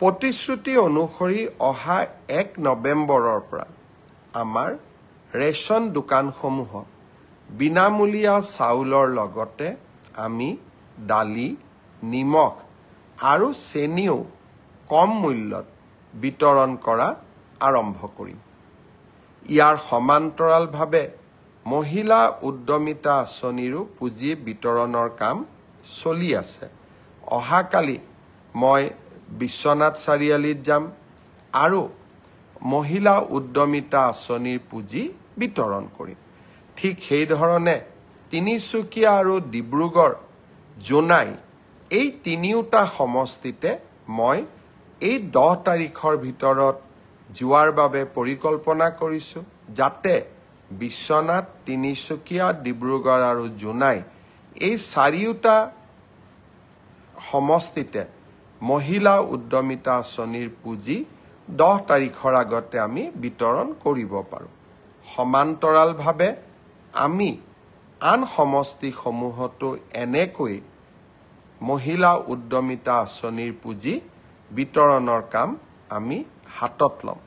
প্ৰতিশ্ৰুতি অনুসৰি অহা 1 নৱেম্বৰৰ পৰা আমাৰ ৰেচন দোকানসমূহত বিনামূলীয়া চাউলৰ লগতে আমি দালি, নিমখ আৰু চেনিও কম মূল্যত বিতৰণ কৰা আৰম্ভ কৰিম। ইয়াৰ সমান্তৰালভাৱে মহিলা উদ্যমিতা আঁচনিৰো পুঁজি বিতৰণৰ কাম চলি আছে। অহাকালি মই বিশ্বনাথ চাৰিআলিত যাম আৰু মহিলা উদ্যমিতা আঁচনিৰ পুঁজি বিতৰণ কৰিম। ঠিক সেইধৰণে তিনিচুকীয়া আৰু ডিব্ৰুগড়, জোনাই এই তিনিওটা সমষ্টিতে মই এই 10 তাৰিখৰ ভিতৰত যোৱাৰ বাবে পৰিকল্পনা কৰিছোঁ, যাতে বিশ্বনাথ, তিনিচুকীয়া, ডিব্ৰুগড় আৰু জোনাই এই চাৰিওটা সমষ্টিতে মহিলা উদ্যমিতা আঁচনিৰ পুঁজি 10 তাৰিখৰ আগতে আমি বিতৰণ কৰিব পাৰোঁ। সমান্তৰালভাৱে আমি আন সমষ্টিসমূহতো এনেকৈ মহিলা উদ্যমিতা আঁচনিৰ পুঁজি বিতৰণৰ কাম আমি হাতত ল'ম।